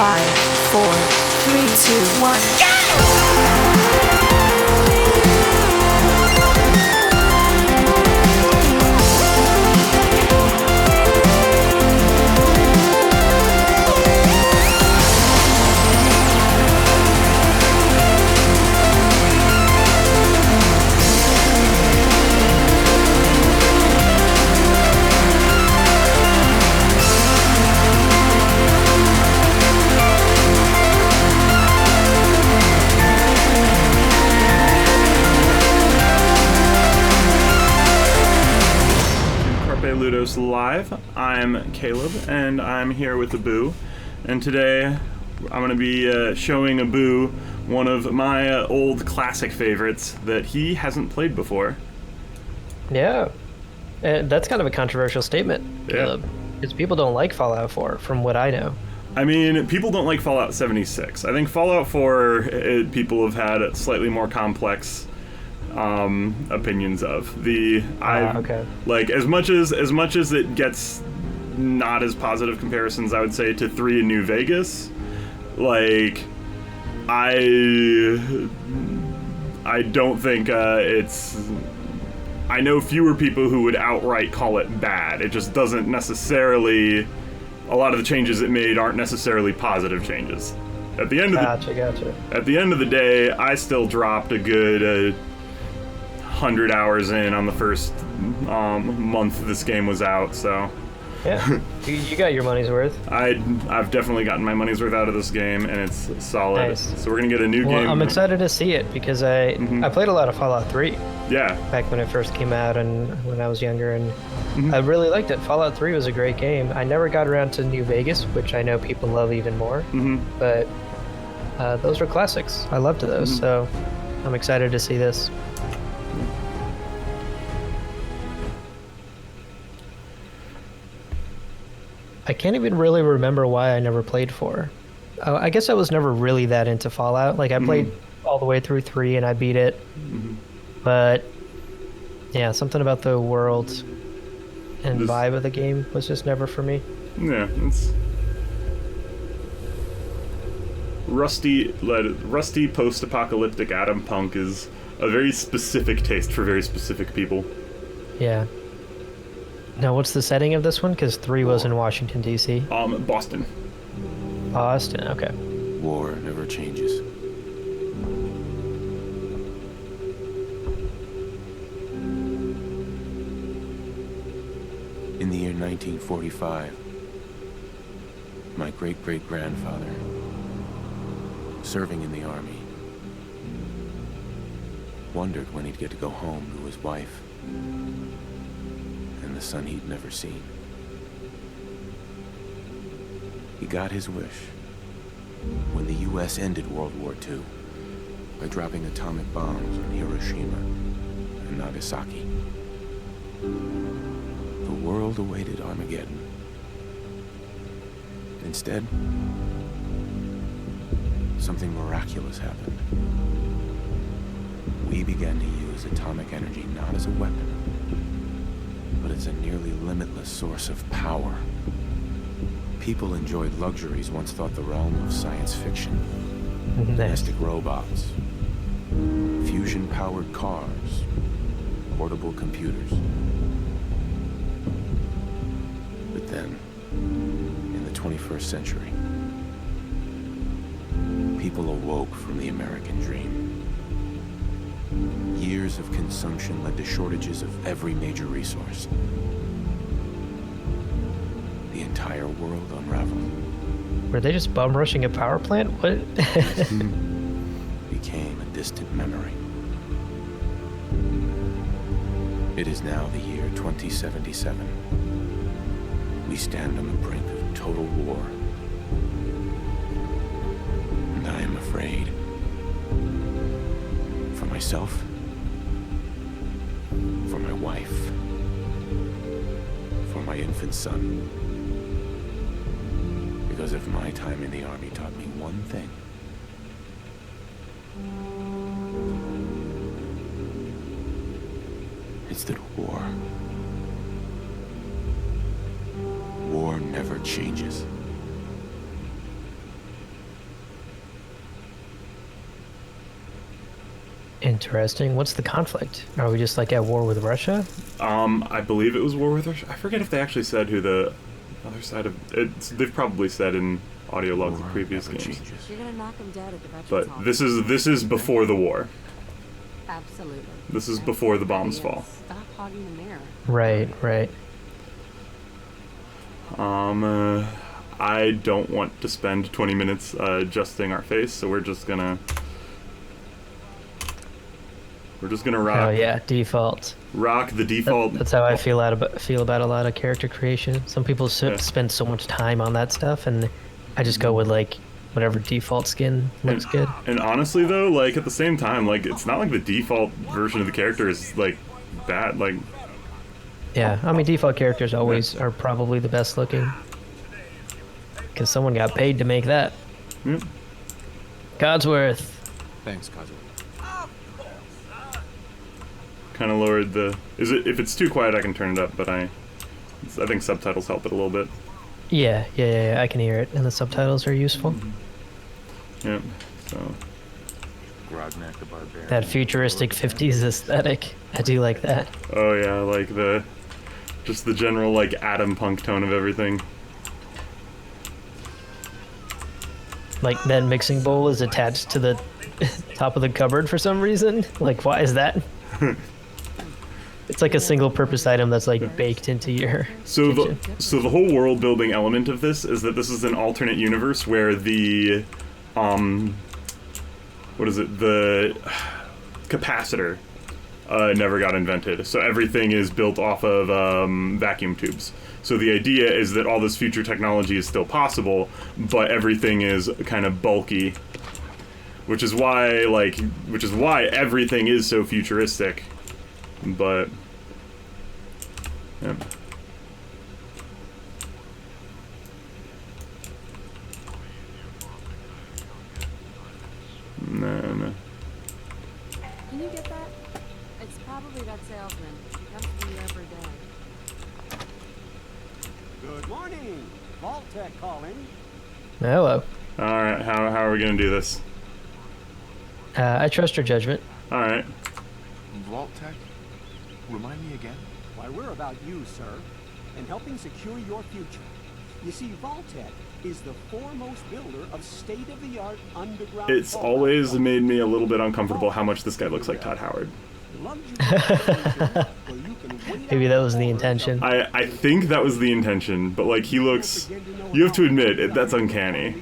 5, 4, 3, 2, 1, go! Carpe Ludos Live. I'm Caleb, and I'm here with Abu. And today, I'm going to be showing Abu one of my old classic favorites that he hasn't played before. Yeah, that's kind of a controversial statement, Yeah. Caleb, because people don't like Fallout 4, from what I know. I mean, people don't like Fallout 76. I think Fallout 4, people have had slightly more complex opinions of. Okay. Like, as much as it gets not as positive comparisons, I would say, to 3 in New Vegas, like, I don't think it's... I know fewer people who would outright call it bad. It just doesn't necessarily... A lot of the changes it made aren't necessarily positive changes. At the end of Gotcha. At the end of the day, I still dropped a good 100 hours in on the first month this game was out, so... Yeah, you got your money's worth. I've definitely gotten my money's worth out of this game, and it's solid. Nice. So we're gonna get a new game. I'm excited to see it, because I played a lot of Fallout 3 Yeah. back when it first came out and when I was younger, and I really liked it. Fallout 3 was a great game. I never got around to New Vegas, which I know people love even more, but those were classics. I loved those, so I'm excited to see this. I can't even really remember why I never played 4. I guess I was never really that into Fallout. Like, I played all the way through 3 and I beat it. But, yeah, something about the world and vibe of the game was just never for me. Yeah, it's... Rusty post-apocalyptic atom punk is a very specific taste for very specific people. Yeah. Now, what's the setting of this one? Because 3 was in Washington, D.C. Boston. Boston, okay. War never changes. In the year 1945, my great-great-grandfather, serving in the army, wondered when he'd get to go home to his wife and the son he'd never seen. He got his wish when the U.S. ended World War II by dropping atomic bombs on Hiroshima and Nagasaki. The world awaited Armageddon. Instead, something miraculous happened. We began to use atomic energy not as a weapon, but as a nearly limitless source of power. People enjoyed luxuries once thought the realm of science fiction. Domestic robots, fusion-powered cars, portable computers. But then, in the 21st century, people awoke from the American dream. Years of consumption led to shortages of every major resource. The entire world unraveled. Were they just bum rushing a power plant? What? Became a distant memory. It is now the year 2077. We stand on the brink of total war. And I am afraid. For myself. For my wife. For my infant son. Because if my time in the army taught me one thing, it's that war never changes. Interesting. What's the conflict? Are we just like at war with Russia? I believe it was war with Russia. I forget if they actually said who the other side of it. They've probably said in audio logs of previous games. You're gonna knock him dead at the Veterans But Hall. this is before the war. Absolutely. This is before the bombs fall. Stop hogging the mirror. Right, right. I don't want to spend 20 minutes adjusting our face, so we're just gonna rock. Oh yeah, default. Rock the default. That's how I feel about a lot of character creation. Some people spend so much time on that stuff, and I just go with like whatever default skin looks good. And honestly, though, like at the same time, like it's not like the default version of the character is like bad. Like Yeah, I mean default characters always are probably the best looking, because someone got paid to make that. yeah. Codsworth. Thanks, Kazu. Kind of lowered the. If it's too quiet, I can turn it up, but I think subtitles help it a little bit. Yeah, I can hear it, and the subtitles are useful. Yeah. So. Grognak the Barbarian. That futuristic 50s aesthetic, I do like that. Oh yeah, like just the general like atom punk tone of everything. Like that mixing bowl is attached to the top of the cupboard for some reason. Like, why is that? It's like a single-purpose item that's like baked into your kitchen. So the whole world building element of this is that this is an alternate universe where the what is it, the capacitor never got invented, so everything is built off of vacuum tubes. So the idea is that all this future technology is still possible, but everything is kind of bulky, which is why everything is so futuristic. But yeah. No. Can you get that? It's probably that salesman. He comes to me every day. Good morning. Vault-Tec calling. Hello. All right, how are we gonna do this? I trust your judgment. All right. Vault-Tec? Remind me again? Why, we're about you, sir, and helping secure your future. You see, Vault-Tec is the foremost builder of state-of-the-art underground. It's vault always made me a little bit uncomfortable how much this guy looks like Todd Howard. Maybe that was the intention. I think that was the intention, but like he looks, you have to admit that's uncanny.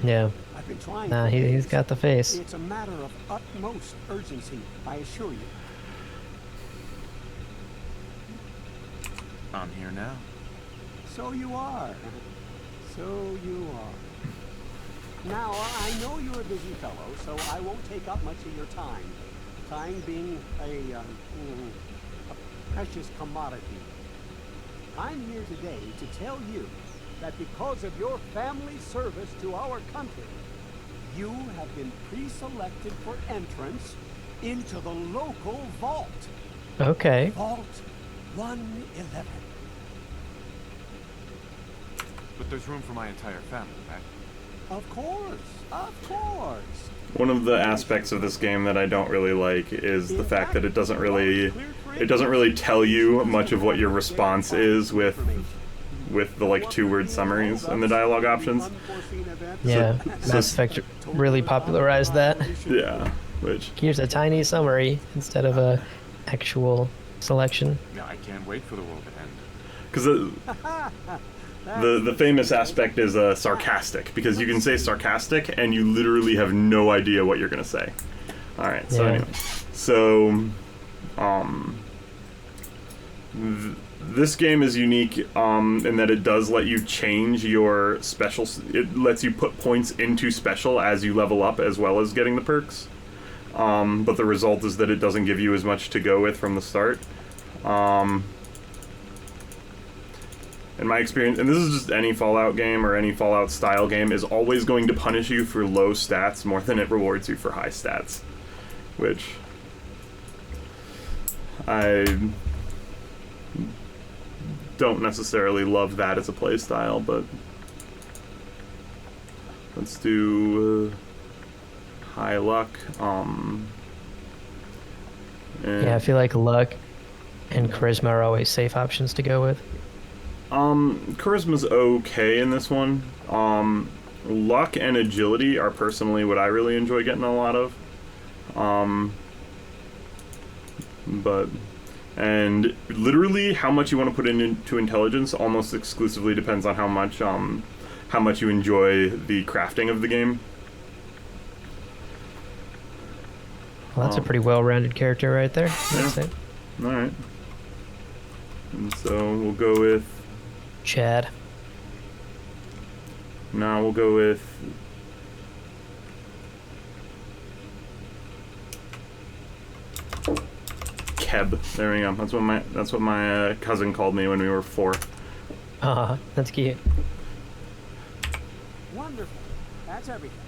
Yeah. I've been trying. Nah, he's got the face. It's a matter of utmost urgency, I assure you. I'm here now. So you are. So you are. Now, I know you're a busy fellow, so I won't take up much of your time. Time being a precious commodity. I'm here today to tell you that because of your family service to our country, you have been pre-selected for entrance into the local vault. Okay. Vault 111. But there's room for my entire family, right? Of course, of course. One of the aspects of this game that I don't really like is the fact that it doesn't really tell you much of what your response is with the like 2-word summaries and the dialogue options. Yeah, Mass Effect really popularized that. Yeah, which Here's a tiny summary instead of a actual selection. Yeah, I can't wait for the world to end. because the famous aspect is sarcastic, because you can say sarcastic and you literally have no idea what you're gonna say. All right, so Yeah. anyway, so this game is unique in that it does let you change your special. It lets you put points into special as you level up, as well as getting the perks. But the result is that it doesn't give you as much to go with from the start. In my experience, and this is just any Fallout game or any Fallout style game, is always going to punish you for low stats more than it rewards you for high stats. Which I don't necessarily love that as a play style, but let's do high luck. And, Yeah, I feel like luck and charisma are always safe options to go with. Charisma's okay in this one. Luck and agility are personally what I really enjoy getting a lot of. And literally how much you want to put into intelligence almost exclusively depends on how much you enjoy the crafting of the game. Well, that's a pretty well-rounded character right there. That's it. All right. And so we'll go with. Chad. Now we'll go with. Keb. There we go. That's what my cousin called me when we were 4. That's cute. Wonderful. That's everything.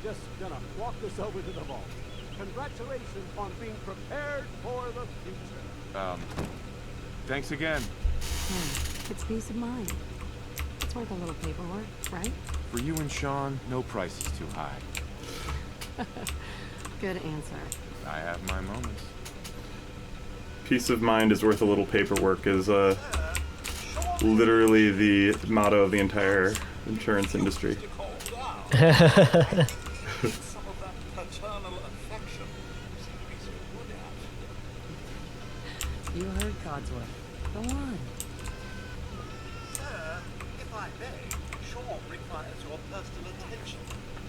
Just gonna walk this over to the vault. Congratulations on being prepared for the future. Thanks again. It's peace of mind. It's worth a little paperwork, right? For you and Sean, no price is too high. Good answer. I have my moments. Peace of mind is worth a little paperwork is literally the motto of the entire insurance industry. You heard Codsworth. Go on. Sir, if I may, Sean requires your personal attention.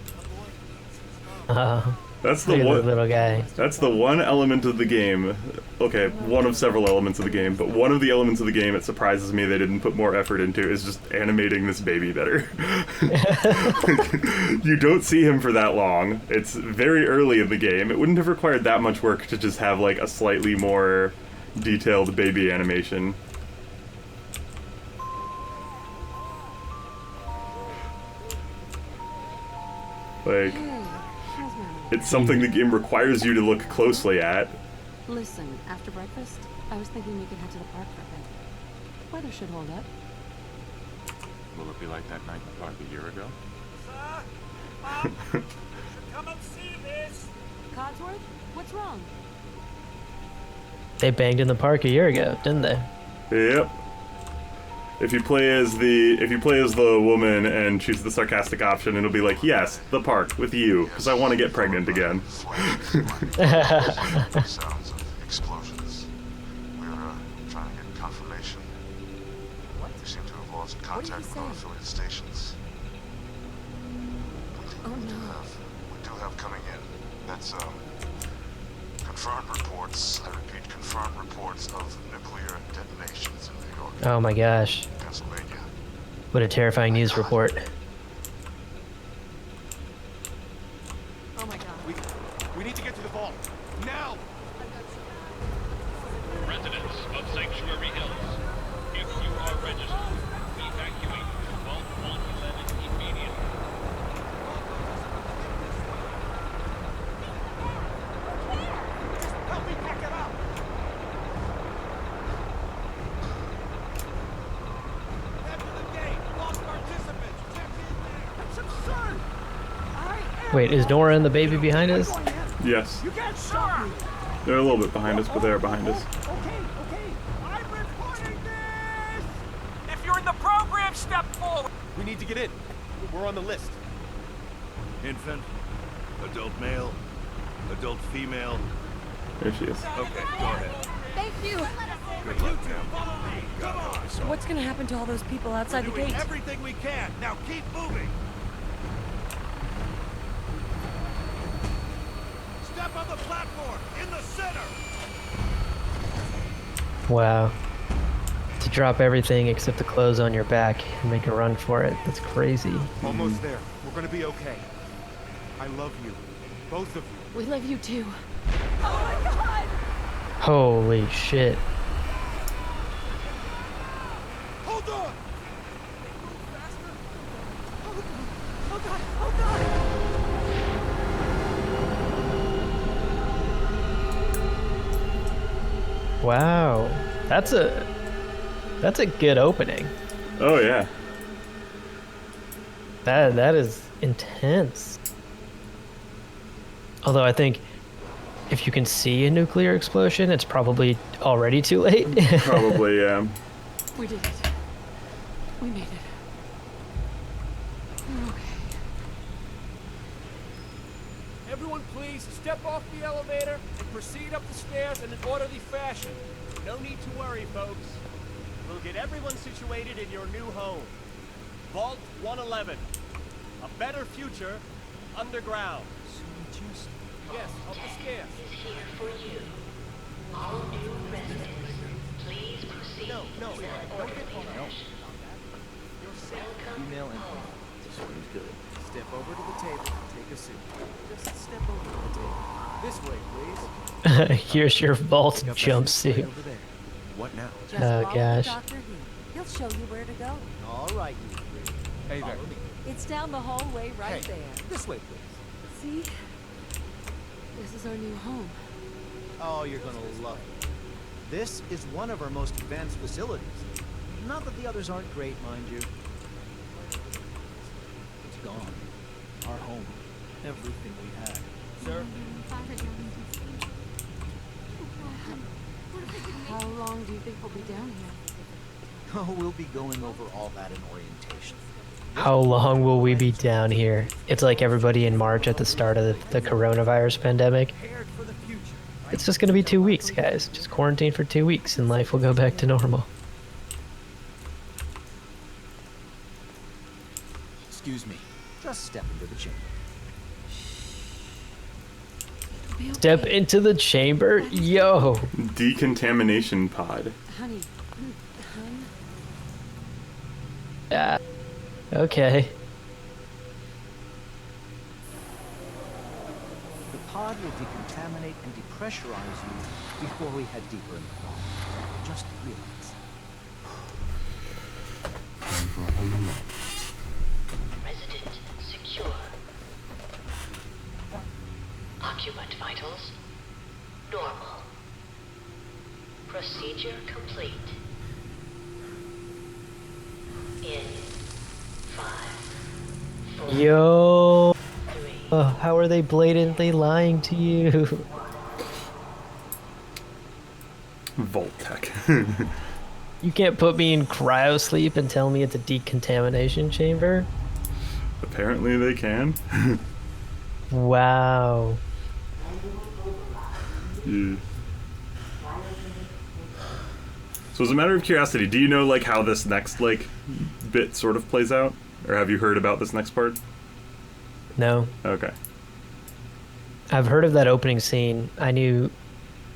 The boy needs his mom. That's the Look at one. the little guy. That's the one element of the game. Okay, one of several elements of the game, but one of the elements of the game it surprises me they didn't put more effort into is just animating this baby better. You don't see him for that long. It's very early in the game. It wouldn't have required that much work to just have like a slightly more detailed baby animation. Like, it's something the game requires you to look closely at. Listen, after breakfast, I was thinking we could head to the park for a bit. Weather should hold up. Will it be like that night in the park a year ago? Sir, Mom, you should come and see this. Codsworth, what's wrong? They banged in the park a year ago, didn't they? Yep. If you play as the woman and choose the sarcastic option, it'll be like, yes, the park with you, because I want to get pregnant again. Sounds of explosions. We're trying to get confirmation. We seem to have lost contact with our affiliate stations. Oh no. We do have coming in. That's confirmed reports. I repeat, confirmed reports of nuclear detonations in New York. Oh my gosh. Pennsylvania. What a terrifying news report. Oh my god. We need to get to the vault. Now! Residents of Sanctuary Hills, if you are registered, evacuate Vault 111 immediately. Help me pack it up. Head to the gate. Lost participants. Check in there. That's absurd. All right. Wait, is Nora and the baby behind us? Yes. You can't stop me. They're a little bit behind us, but they are behind us. Okay. I'm reporting this. If you're in the program, step forward. We need to get in. We're on the list. Infant, adult male, adult female. There she is. Okay, go ahead. Thank you. Good luck, ma'am. Come on. What's gonna happen to all those people outside the Doing gate? everything we can. Now keep moving. Step on the platform in the center. Wow. To drop everything except the clothes on your back and make a run for it. That's crazy. Almost there. We're gonna be okay. I love you. Both of you. We love you too. Holy shit. Hold on. Wow. That's a good opening. Oh yeah. That is intense. Although I think if you can see a nuclear explosion, it's probably already too late. Probably, yeah. We did it. We made it. We're okay. Everyone please step off the elevator and proceed up the stairs in an orderly fashion. No need to worry, folks. We'll get everyone situated in your new home. Vault 111. A better future underground. Yes, up the stairs. Is here for you. All new residents, please proceed. No, don't get Welcome. Email info. This one's good. Step over to the table and take a seat. Just step over to the table. This way, please. Here's your vault Right jumpsuit. over there. What now? Just Oh, follow gosh. Dr. He. He'll show you where to go. All right, you three. Hey there. Follow me. It's down the hallway right Hey, there. this way, please. See? This is our new home. Oh, you're gonna love it. This is one of our most advanced facilities. Not that the others aren't great, mind you. It's gone. Our home. Everything we had. Sir? How long do you think we'll be down here? Oh, we'll be going over all that in orientation. How long will we be down here? It's like everybody in March at the start of the coronavirus pandemic. Prepared for the future. It's just gonna be 2 weeks, guys. Just quarantine for 2 weeks and life will go back to normal. Excuse me. Just step into the chamber. It'll be Step okay. into the chamber? Yo! Decontamination pod. Honey. Hun? Okay. The pod will decontaminate and depressurize you before we head deeper in the hall. Just relax. Resident secure. Occupant vitals normal. Procedure complete. In 5, 4, Yo! 3, How are they blatantly lying to you? Vault tech. You can't put me in cryo sleep and tell me it's a decontamination chamber? Apparently they can. Wow. Yeah. So as a matter of curiosity, do you know like how this next like bit sort of plays out? Or have you heard about this next part? No. Okay. I've heard of that opening scene. I knew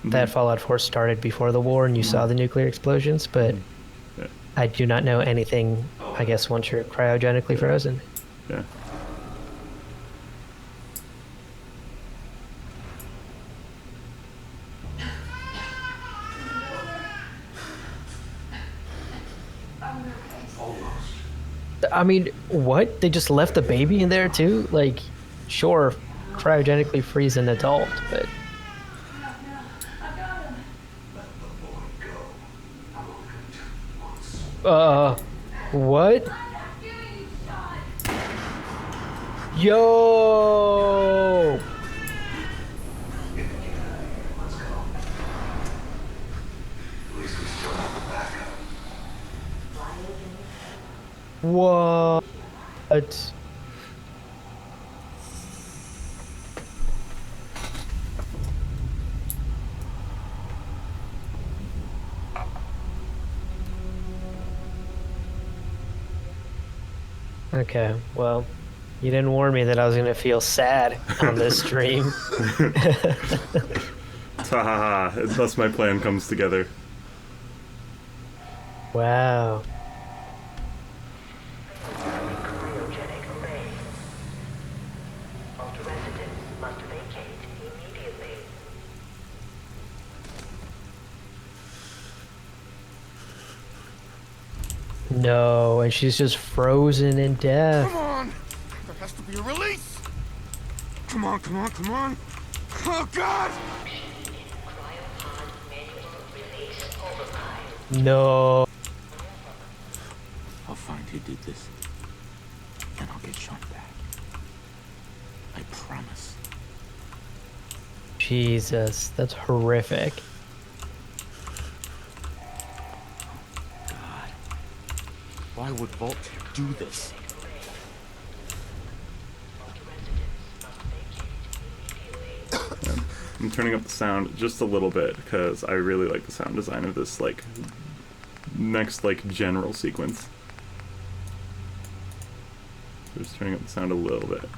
that Fallout 4 started before the war and you saw the nuclear explosions, but Yeah. I do not know anything, I guess, once you're cryogenically frozen. Yeah. I mean, what? They just left the baby in there too? Like, sure, cryogenically freeze an adult, but... What? Yo! What? Okay, well, you didn't warn me that I was gonna feel sad on this stream. Ha ha ha. Thus my plan comes together. Wow. cryogenic array. All residents must vacate immediately. No, and she's just frozen in death. Come on! There has to be a release! Come on, come on, come on! Oh, God! Cryopod manual release override. No. I'll find who did this, and I'll get Sean back. I promise. Jesus, that's horrific. God. Why would Vault-Tec do this? I'm turning up the sound just a little bit because I really like the sound design of this, like, next, like, general sequence. So just turning up the sound a little bit.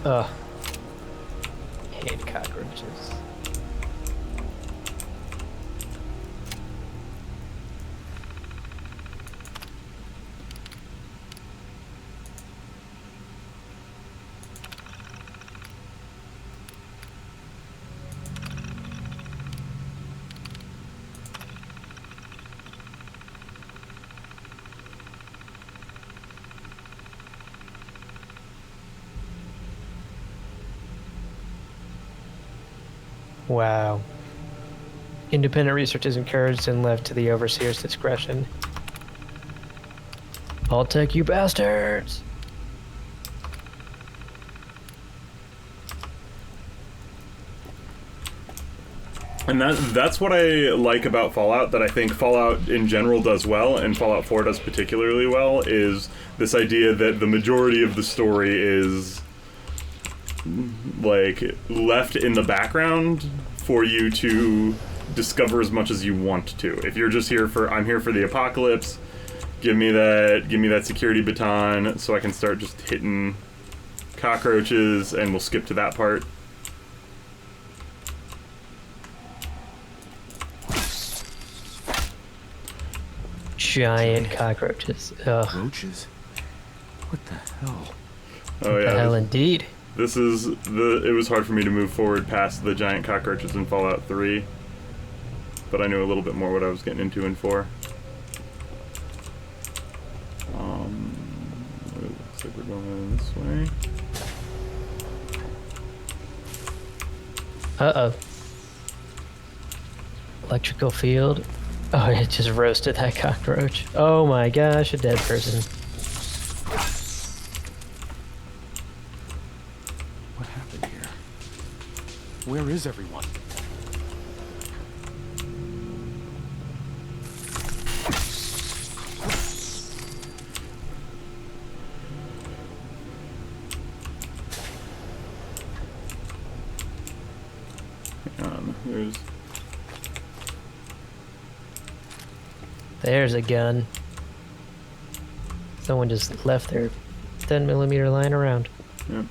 Ugh. Hate cockroaches. Wow. Independent research is encouraged and left to the overseer's discretion. Vault-Tec, you bastards! And that's what I like about Fallout, that I think Fallout in general does well, and Fallout 4 does particularly well, is this idea that the majority of the story is, like, left in the background for you to discover as much as you want to. If you're just here for, I'm here for the apocalypse, give me that security baton so I can start just hitting cockroaches, and we'll skip to that part. Giant cockroaches. Ugh. Roaches? What the hell? Oh yeah. The hell indeed. This is it was hard for me to move forward past the giant cockroaches in Fallout 3, but I knew a little bit more what I was getting into in 4. It looks like we're going this way. Uh-oh. Electrical field. Oh, it just roasted that cockroach. Oh my gosh, a dead person. What happened here? Where is everyone? There's a gun. Someone just left their 10mm lying around. Yep.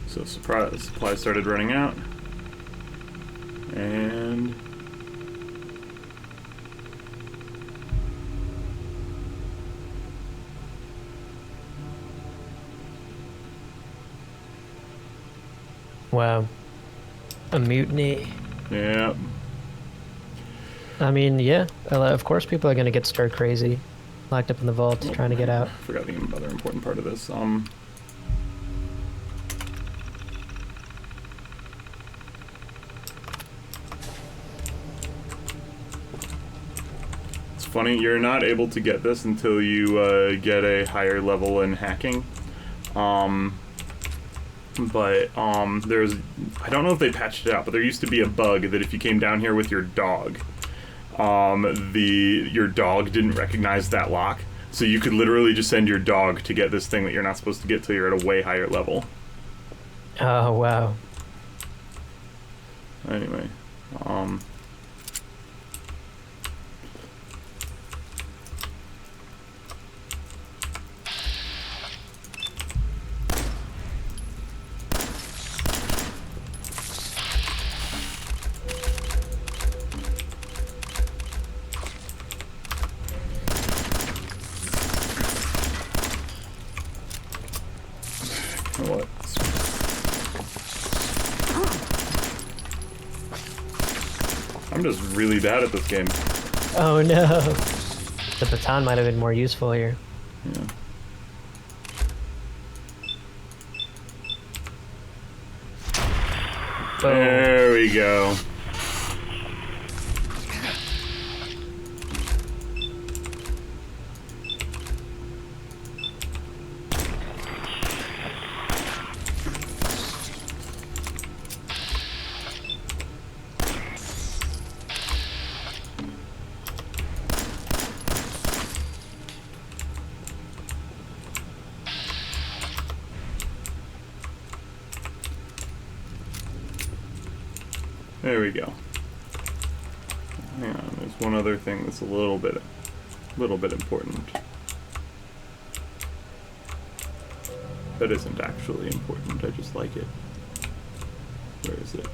So supplies started running out, and wow, a mutiny. yeah, I mean, yeah, of course people are gonna get stir crazy, locked up in the vault, trying to get out. forgot the other important part of this. It's funny, you're not able to get this until you get a higher level in hacking. There's, I don't know if they patched it out, but there used to be a bug that if you came down here with your dog, your dog didn't recognize that lock, so you could literally just send your dog to get this thing that you're not supposed to get till you're at a way higher level. Oh, wow. Anyway, what? I'm just really bad at this game. Oh no. The baton might have been more useful here. Yeah. Boom. There we go. There we go. Hang on, there's one other thing that's a little bit important. That isn't actually important, I just like it. Where is it?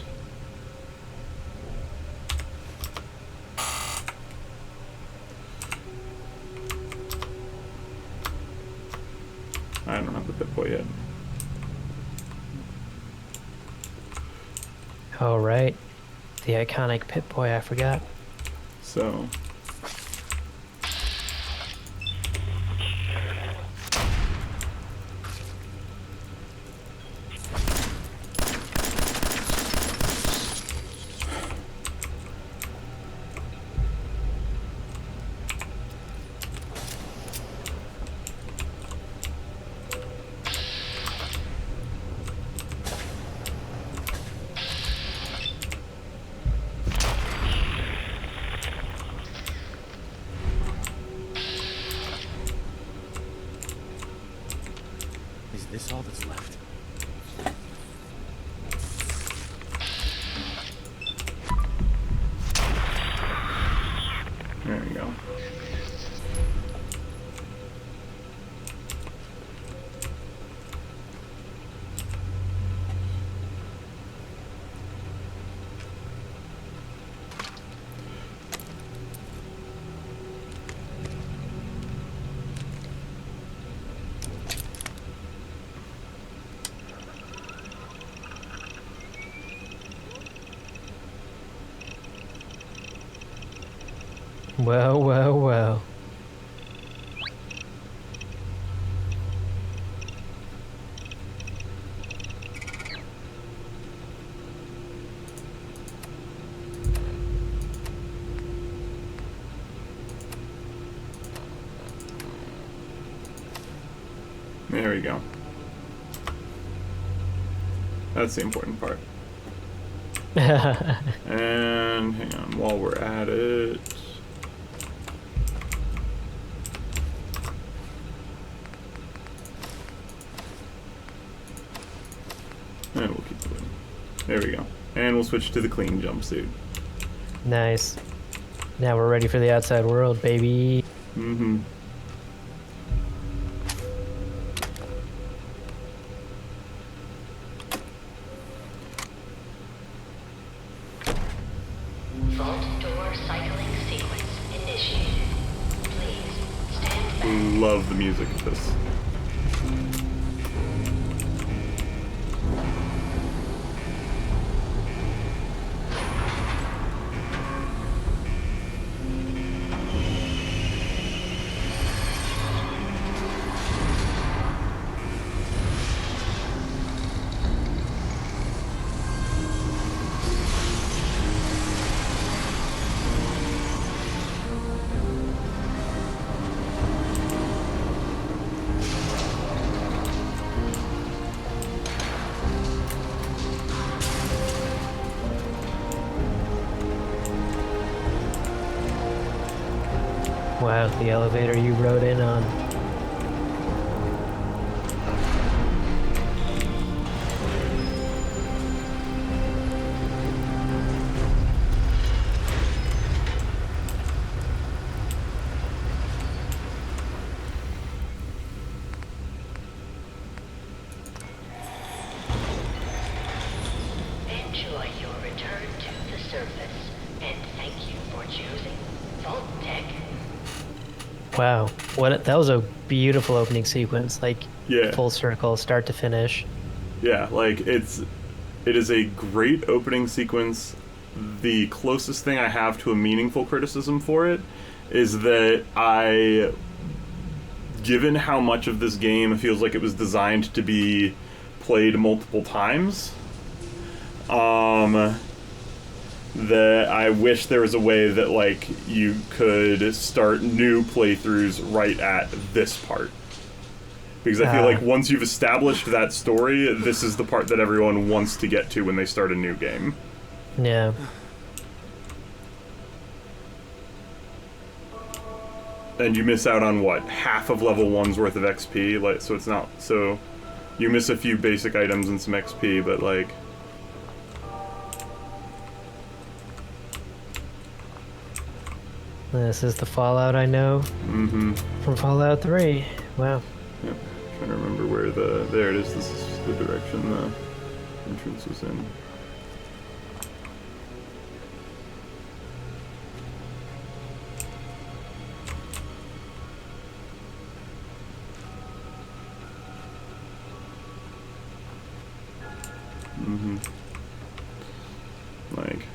I don't have the Pip-Boy yet. All right. The iconic Pip-Boy, I forgot. So... Is this all that's left? There we go. Well, well, well. There we go. That's the important part. And hang on, while we're at it... And we'll keep doing it. There we go. And we'll switch to the clean jumpsuit. Nice. Now we're ready for the outside world, baby. Mm-hmm. Vault door cycling sequence initiated. Please stand back. Love the music of this. Wow, the elevator you rode in on. service, and thank you for choosing Vault Tech. Wow, that was a beautiful opening sequence, like Yeah. full circle, start to finish. Yeah, like it is a great opening sequence. The closest thing I have to a meaningful criticism for it is that given how much of this game feels like it was designed to be played multiple times, that I wish there was a way that like you could start new playthroughs right at this part. Because I feel like once you've established that story, this is the part that everyone wants to get to when they start a new game. Yeah. And you miss out on what? Half of level 1's worth of XP, like so it's not so you miss a few basic items and some XP, but like This is the Fallout I know from Fallout 3. Wow. Yep. Trying to remember where there it is. This is the direction the entrance was in. Like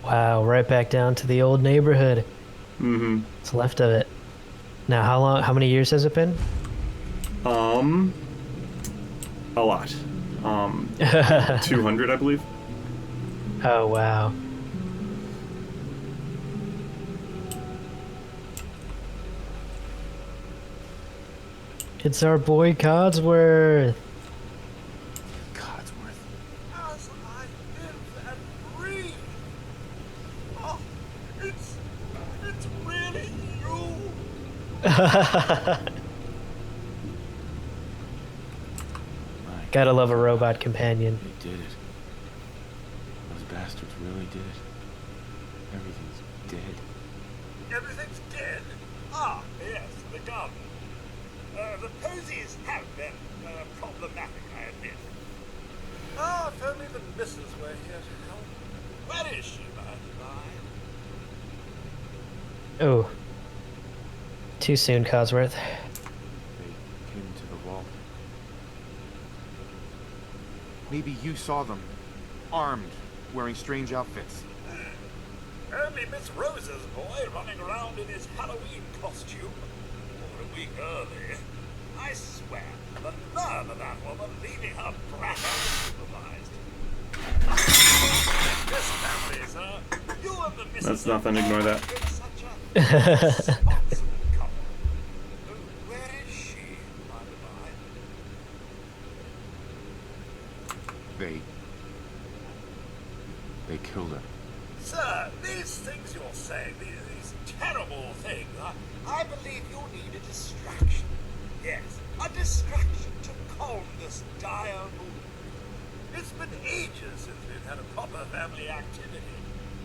Wow, right back down to the old neighborhood. What's left of it. Now, how many years has it been? a lot. 200, I believe. Oh, wow. It's our boy Codsworth. Codsworth. As I live and breathe. Oh, it's really you. Gotta love a robot companion. They did it. Those bastards really did it. Everything's dead. Everything's dead. Ah, yes, the garden. The posies have been problematic, I admit. Ah, if only the missus were here to help. Where is she, by the by? Oh. Too soon, Codsworth. They came to the vault. Maybe you saw them. Armed, wearing strange outfits. Only Miss Rose's boy running around in his Halloween costume. Or a week early. I swear, the nerve of that woman leaving her brat unsupervised. This family, sir. You and the missus. That's nothing, ignore that. Such a responsible couple. Where is she, by the by? They killed her. Sir, these things you're saying, these terrible things, I believe you need a distraction. Yes, a distraction to calm this dire mood. It's been ages since we've had a proper family activity.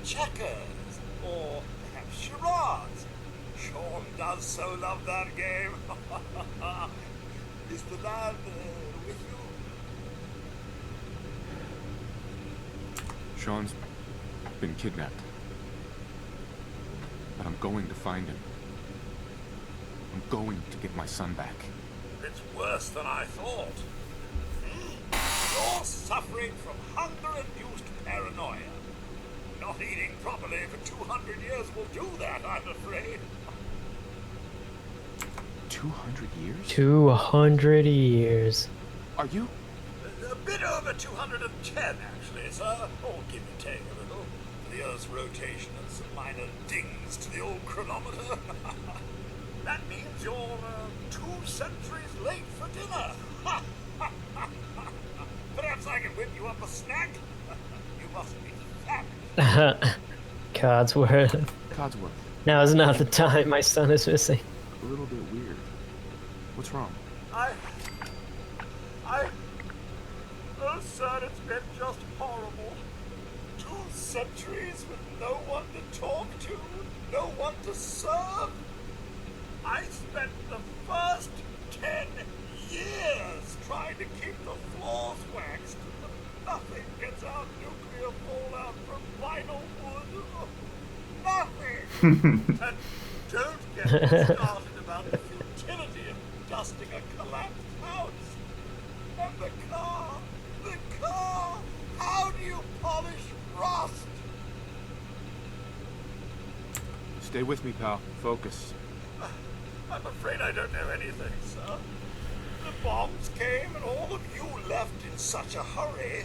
Checkers, or perhaps charades. Sean does so love that game. Is the lad with you? Sean's been kidnapped. But I'm going to find him. I'm going to get my son back. It's worse than I thought. You're suffering from hunger-induced paranoia. Not eating properly for 200 years will do that, I'm afraid. 200 years? 200 years. Are you? A bit over 210, actually, sir. Or give or take a little. The Earth's rotation and some minor dings to the old chronometer. That means you're 2 centuries late for dinner. Perhaps I can whip you up a snack? You must be famished. Codsworth. Codsworth. Now is not the time. My son is missing. A little bit weird. What's wrong? Oh, sir, it's been just horrible. 2 centuries with no one to talk to, no one to serve. I spent the first 10 years trying to keep the floors waxed, but nothing gets out nuclear fallout from vinyl wood. Nothing! And don't get me started about the futility of dusting a collapsed house. And the car! How do you polish rust? Stay with me, pal. Focus. I'm afraid I don't know anything, sir. The bombs came and all of you left in such a hurry.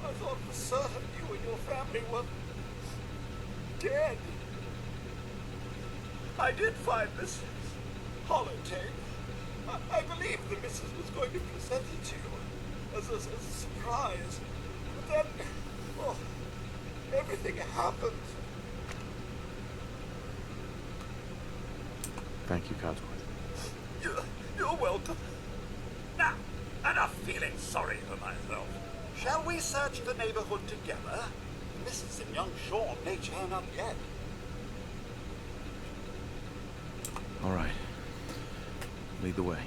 I thought for certain you and your family were dead. I did find this holotape. I believe the missus was going to present it to you as a surprise. But then, everything happened. Thank you, Codsworth. You're welcome. Now, enough feeling sorry for myself. Shall we search the neighborhood together? Mrs. and young Sean may turn up yet. All right. Lead the way.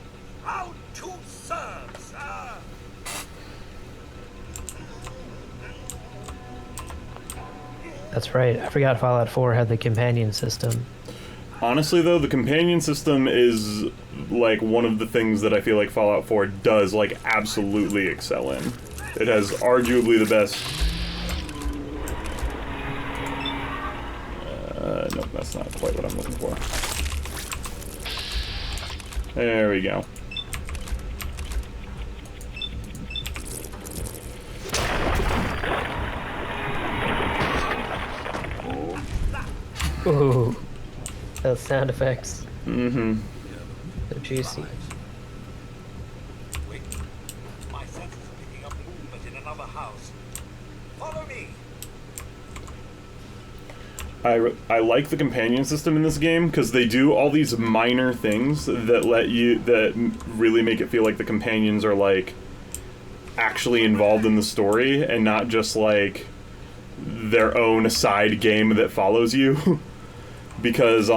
How to serve, sir? That's right. I forgot Fallout 4 had the companion system. Honestly, though, the companion system is like one of the things that I feel like Fallout 4 does like absolutely excel in. It has arguably the best. Nope, that's not quite what I'm looking for. There we go. Ooh, those sound effects. Mm-hmm. So juicy. Wait, my senses are picking up movement in another house. Follow me. I like the companion system in this game because they do all these minor things that really make it feel like the companions are like actually involved in the story and not just like their own side game that follows you. Because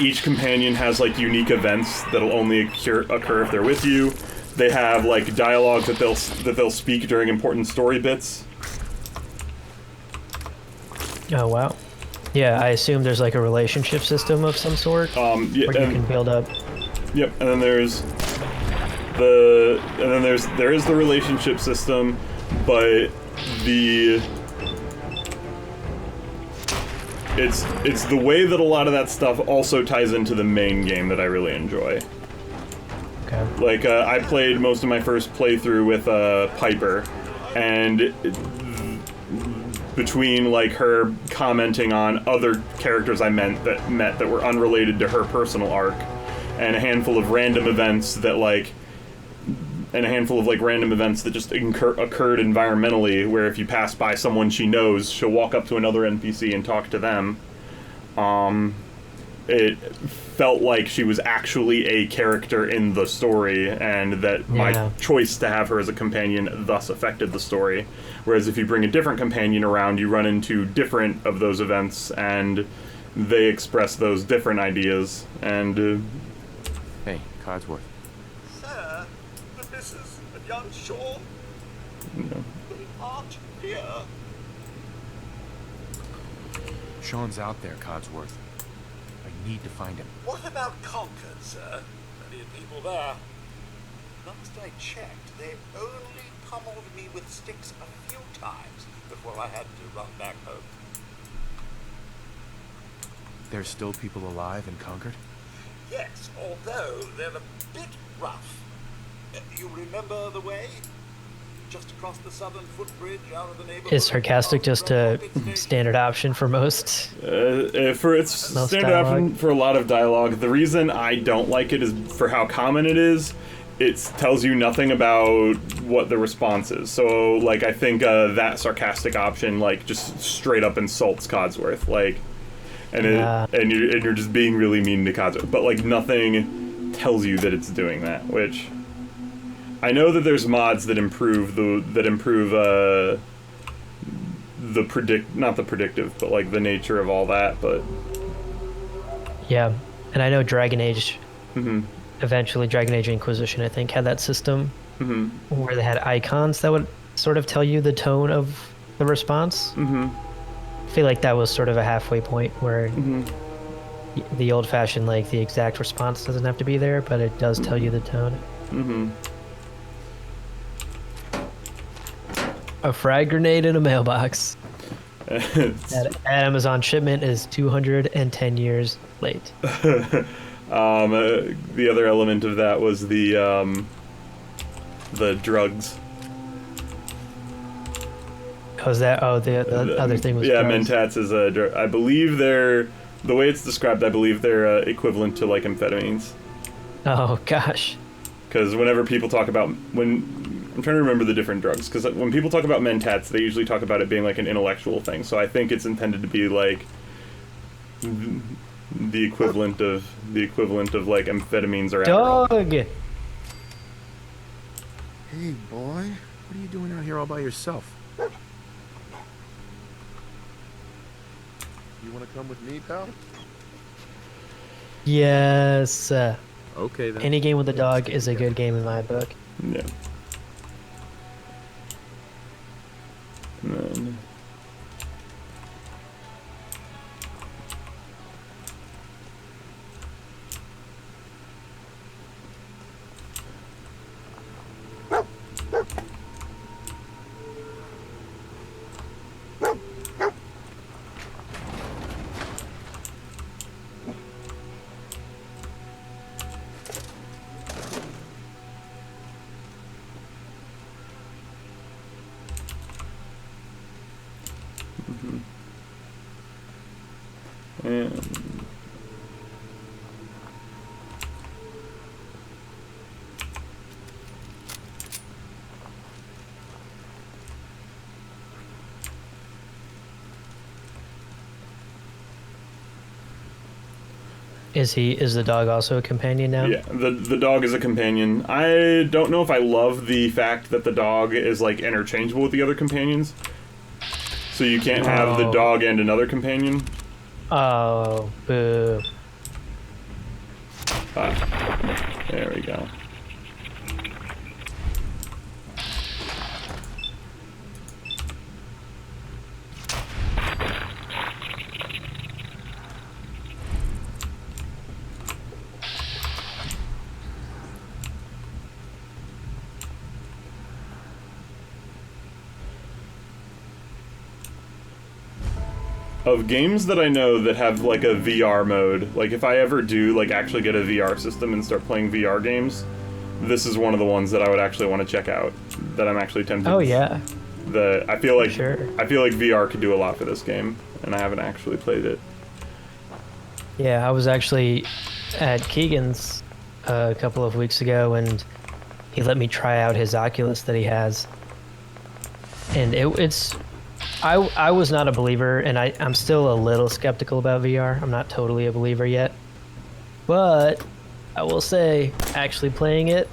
each companion has like unique events that'll only occur if they're with you. They have like dialogue that they'll speak during important story bits. Oh, wow. Yeah, I assume there's like a relationship system of some sort Yeah, where you can build up. Yep, and then there is the relationship system, but it's the way that a lot of that stuff also ties into the main game that I really enjoy. Okay. Like I played most of my first playthrough with Piper, and between like her commenting on other characters I met that were unrelated to her personal arc, and a handful of random events that just occurred environmentally, where if you pass by someone she knows, she'll walk up to another NPC and talk to them. It felt like she was actually a character in the story, and that my choice to have her as a companion thus affected the story. Whereas if you bring a different companion around, you run into different of those events, and they express those different ideas. And Hey, Codsworth. Sir, the missus and young Sean no. aren't here. Sean's out there, Codsworth. I need to find him. What about Concord, sir? Plenty of people there. Last I checked, they only pummeled me with sticks a few times before I had to run back home. There's still people alive in Concord? Yes, although they're a bit rough. You remember the way? Just across the southern footbridge out of the neighborhood. Is sarcastic just a standard option for most? For its standard option for a lot of dialogue. The reason I don't like it is for how common it is. It tells you nothing about what the response is. So, like, I think that sarcastic option, like, just straight up insults Codsworth, like, and you're just being really mean to Codsworth. But like, nothing tells you that it's doing that. Which I know that there's mods that improve not the predictive, but like the nature of all that. But yeah, and I know Dragon Age eventually Dragon Age Inquisition, I think, had that system where they had icons that would sort of tell you the tone of the response. I feel like that was sort of a halfway point where the old-fashioned, like, the exact response doesn't have to be there, but it does tell you the tone. A frag grenade in a mailbox. That Amazon shipment is 210 years late. The other element of that was the drugs. Oh, is that? Oh, the other thing was yeah, drugs. mentats is a drug. I believe they're, the way it's described, I believe they're equivalent to like amphetamines. Oh gosh. Because whenever people talk about, I'm trying to remember the different drugs, because when people talk about mentats, they usually talk about it being like an intellectual thing. So I think it's intended to be like the equivalent of like amphetamines or Dog. Hey, boy, what are you doing out here all by yourself? You want to come with me, pal? Yes. Okay then. Any game with a dog is a good game in my book. Yeah. And then and Is the dog also a companion now? yeah, the dog is a companion. I don't know if I love the fact that the dog is like interchangeable with the other companions. So you can't have the dog and another companion. Oh, boo. There we go. Of games that I know that have like a VR mode, like if I ever do like actually get a VR system and start playing VR games, this is one of the ones that I would actually want to check out. That I'm actually tempted. Oh yeah. I feel like Sure. I feel like VR could do a lot for this game, and I haven't actually played it. Yeah, I was actually at Keegan's a couple of weeks ago, and he let me try out his Oculus that he has. And I was not a believer, and I'm still a little skeptical about VR. I'm not totally a believer yet. But I will say, actually playing it,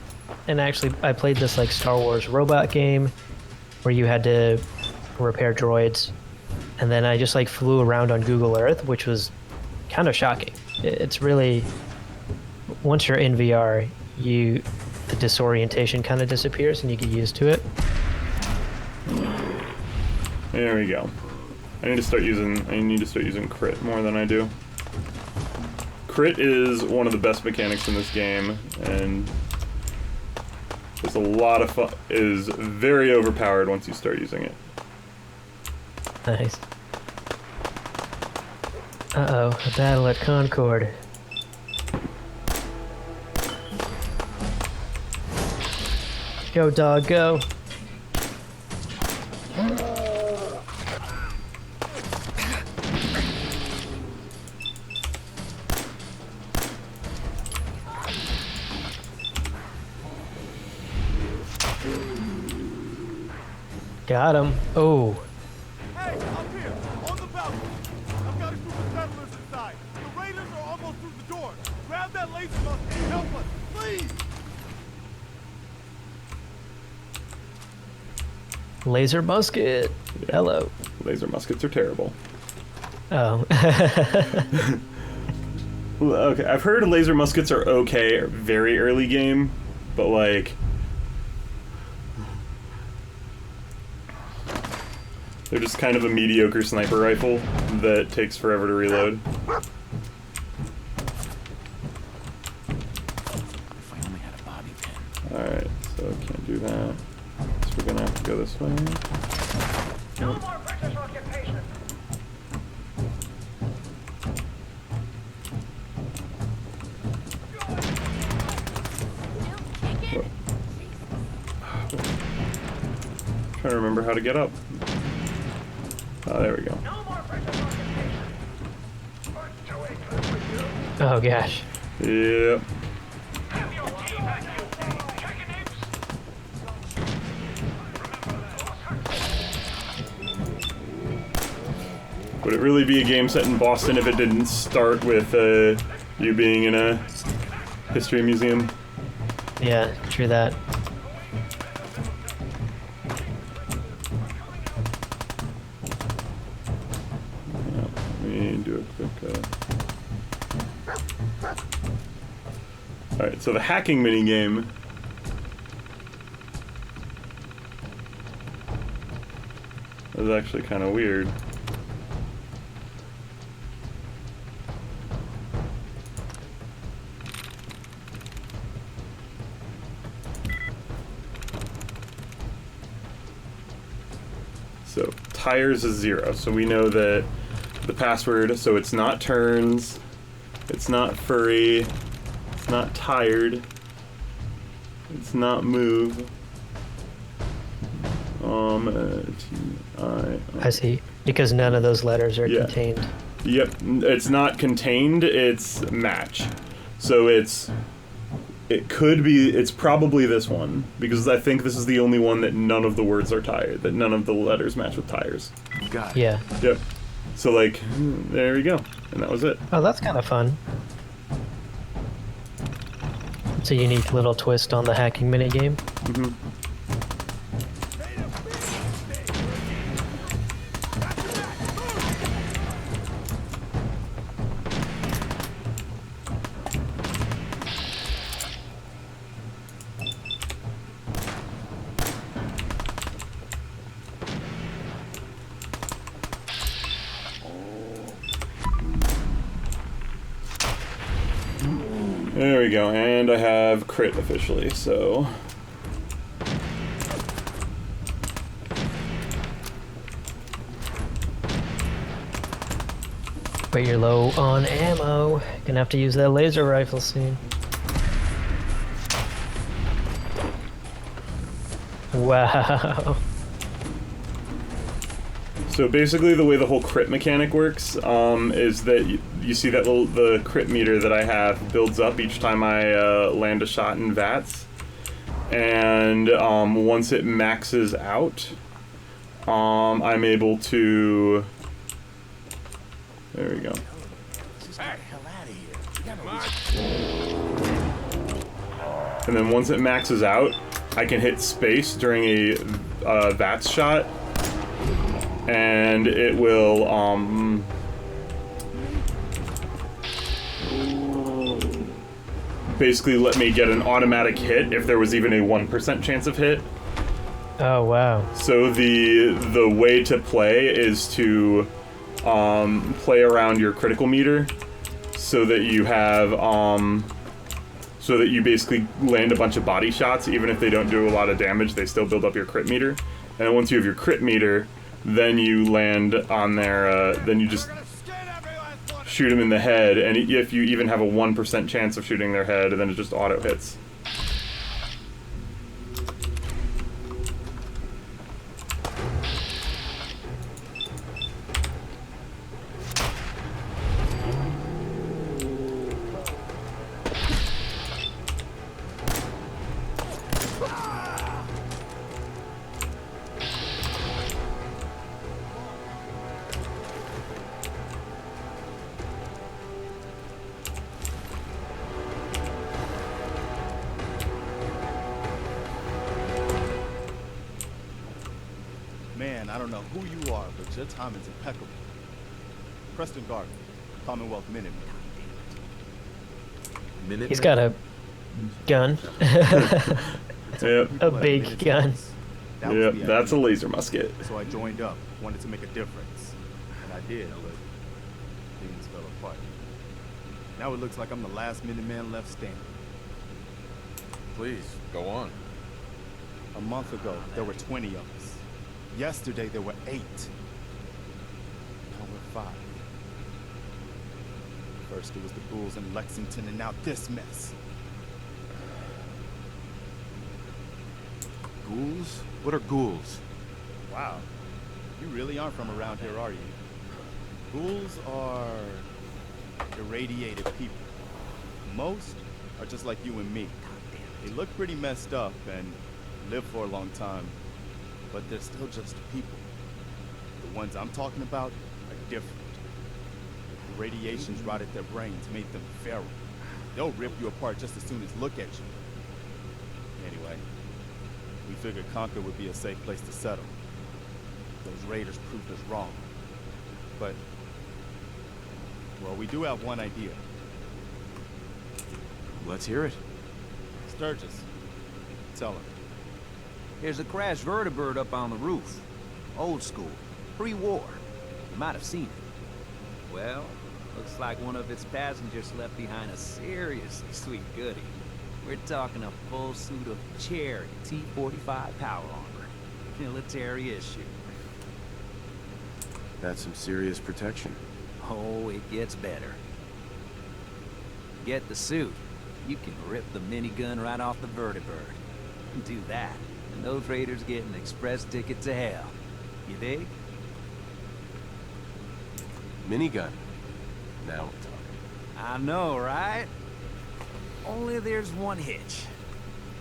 and actually I played this like Star Wars robot game where you had to repair droids, and then I just like flew around on Google Earth, which was kind of shocking. It's really, once you're in VR, the disorientation kind of disappears and you get used to it. There we go. I need to start using crit more than I do. Crit is one of the best mechanics in this game, and it's a lot of fun. It is very overpowered once you start using it. Nice. Uh-oh, a battle at Concord. Go, dog, go. Got him. Oh. Hey, up here, on the balcony. I've got a group of settlers inside. The raiders are almost through the door. Grab that laser musket and help us, please. Laser musket. Yeah. Hello. Laser muskets are terrible. Oh. Okay, I've heard laser muskets are okay very early game, but like they're just kind of a mediocre sniper rifle that takes forever to reload. If I only had a bobby pin. Alright, so can't do that. So we're gonna have to go this way. No more precious occupation. Trying to remember how to get up. Oh, there we go. No more precious occupation. Oh gosh. Yep. Have your key back, you. Checking Would it really be a game set in Boston if it didn't start with you being in a history museum? Yeah, true that. Let me do a quick. Alright, so the hacking minigame. Is actually kind of weird. So tires is 0, so we know that the password, so it's not turns, it's not furry, it's not tired, it's not move. I see. Because none of those letters are contained. Yep, it's not contained, it's match. So it's probably this one, because I think this is the only one that none of the words are tired, that none of the letters match with tires. Got it. Yeah. Yep. So like, there we go, and that was it. Oh, that's kind of fun. It's a unique little twist on the hacking minigame. Mm-hmm. There we go, and I have crit officially, so... But you're low on ammo. Gonna have to use that laser rifle soon. Wow. So basically the way the whole crit mechanic works is that you see that the crit meter that I have builds up each time I land a shot in VATS. And once it maxes out, I'm able to... There we go. And then once it maxes out, I can hit space during a VATS shot, and it will basically let me get an automatic hit if there was even a 1% chance of hit. Oh wow. So the way to play is to play around your critical meter so that you have so that you basically land a bunch of body shots. Even if they don't do a lot of damage, they still build up your crit meter. And then once you have your crit meter, then you land on their then you just shoot them in the head, and if you even have a 1% chance of shooting their head, then it just auto hits. Man, I don't know who you are, but your timing's impeccable. Preston Gardner, Commonwealth Minuteman. He's got a gun. Yep. A big gun. Yep, that's a laser musket. So I joined up, wanted to make a difference. And I did, but things fell apart. Now it looks like I'm the last Minuteman left standing. Please, go on. A month ago, there were 20 of us. Yesterday, there were 8. Now we're 5. First it was the Bulls in Lexington, and now this mess. Ghouls? What are ghouls? Wow. You really aren't from around here, are you? Ghouls are irradiated people. Most are just like you and me. They look pretty messed up and live for a long time, but they're still just people. The ones I'm talking about are different. The radiations rotted their brains, made them feral. They'll rip you apart just as soon as look at you. Anyway, we figured Concord would be a safe place to settle. Those raiders proved us wrong. But, well, we do have one idea. Let's hear it. Sturgis, tell him. There's a crashed vertibird up on the roof. Old school. Pre-war. You might have seen it. Well, looks like one of its passengers left behind a seriously sweet goodie. We're talking a full suit of Cherry T-45 power armor. Military issue. That's some serious protection. Oh, it gets better. Get the suit. You can rip the minigun right off the vertibird. Do that, and those raiders get an express ticket to hell. You dig? Minigun. Now we're talking. I know, right? Only there's one hitch.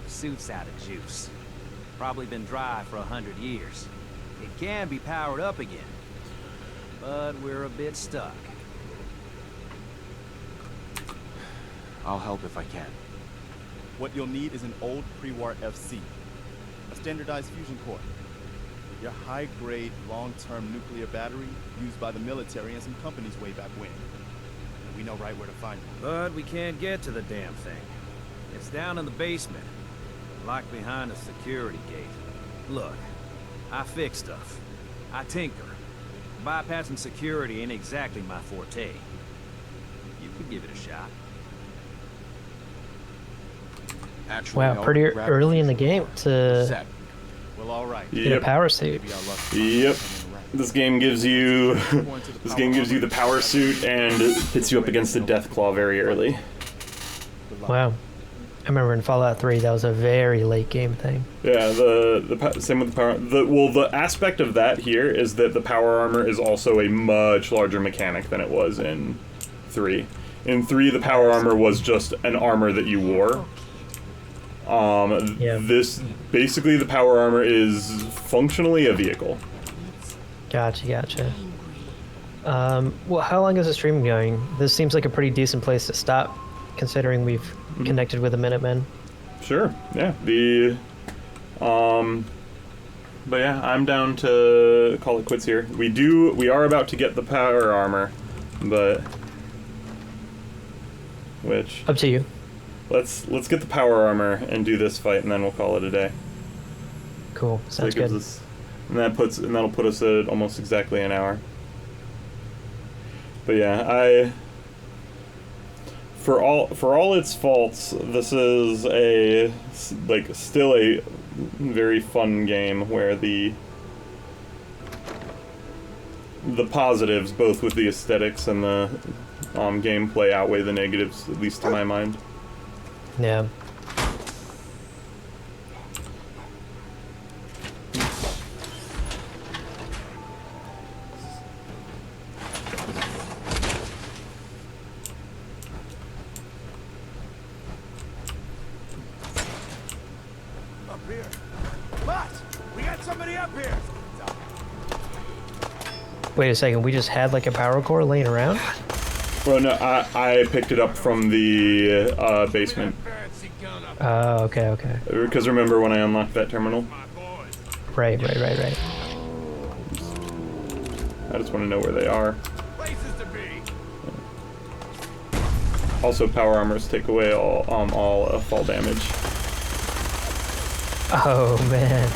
The suit's out of juice. Probably been dry for 100 years. It can be powered up again, but we're a bit stuck. I'll help if I can. What you'll need is an old pre-war FC, a standardized fusion core, your high-grade, long-term nuclear battery used by the military and some companies way back when. And we know right where to find it. But we can't get to the damn thing. It's down in the basement, locked behind a security gate. Look, I fix stuff. I tinker. Bypassing security ain't exactly my forte. You could give it a shot. Actually, Wow, pretty early in the game to Set. Well, all right. get a power suit. Maybe our luck's not Yep. coming around. This game gives you the power suit and hits you up against the death claw very early. Wow. I remember in Fallout 3 that was a very late game thing. Yeah, same with the power. The aspect of that here is that the power armor is also a much larger mechanic than it was in 3. In 3, the power armor was just an armor that you wore. Yeah. This basically the power armor is functionally a vehicle. Gotcha. Well, how long is the stream going? This seems like a pretty decent place to stop, considering we've connected with the Minutemen. Sure. Yeah. But yeah, I'm down to call it quits here. We are about to get the power armor, but which Up to you. let's get the power armor and do this fight, and then we'll call it a day. Cool. So Sounds it gives good. us, and that'll put us at almost exactly an hour. But yeah, for all its faults, this is still a very fun game where the positives, both with the aesthetics and the gameplay, outweigh the negatives, at least to my mind. Yeah. Up here. But we got somebody up here. Wait a second, we just had like a power core laying around? Well, no, I picked it up from the basement. Oh, okay. Because remember when I unlocked that terminal? Right. I just want to know where they are. Places to be. Also, power armors take away all fall damage. Oh man.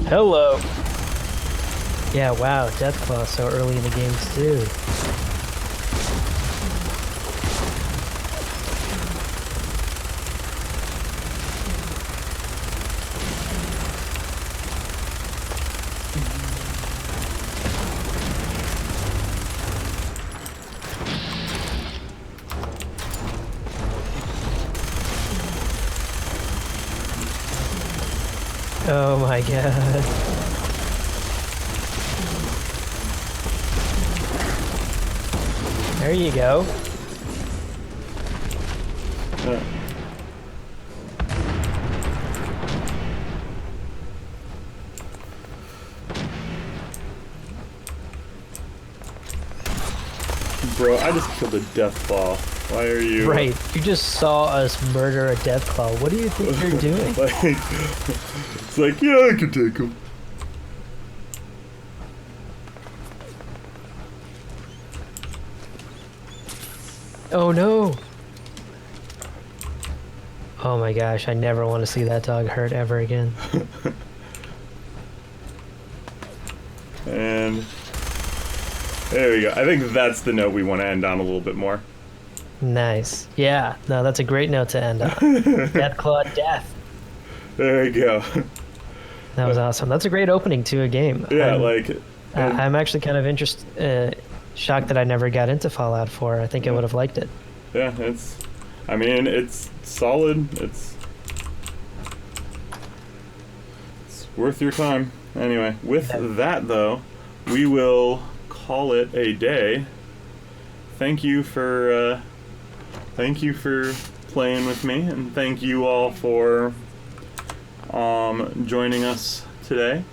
Hello. Yeah, wow, Deathclaw so early in the games too. Oh my god. There you go. Bro, I just killed a Deathclaw. Why are you... Right, you just saw us murder a Deathclaw. What do you think you're doing? It's like, yeah, I can take him. Oh no! Oh my gosh, I never want to see that dog hurt ever again. And there we go. I think that's the note we want to end on a little bit more. Nice. Yeah, no, that's a great note to end on. Deathclaw death. There we go. That was awesome. That's a great opening to a game. Yeah, I'm actually kind of shocked that I never got into Fallout 4. I think I would have liked it. Yeah, I mean, it's solid. It's worth your time. Anyway, with that though, we will call it a day. Thank you for playing with me, and thank you all for joining us today.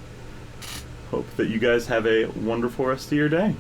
Hope that you guys have a wonderful rest of your day.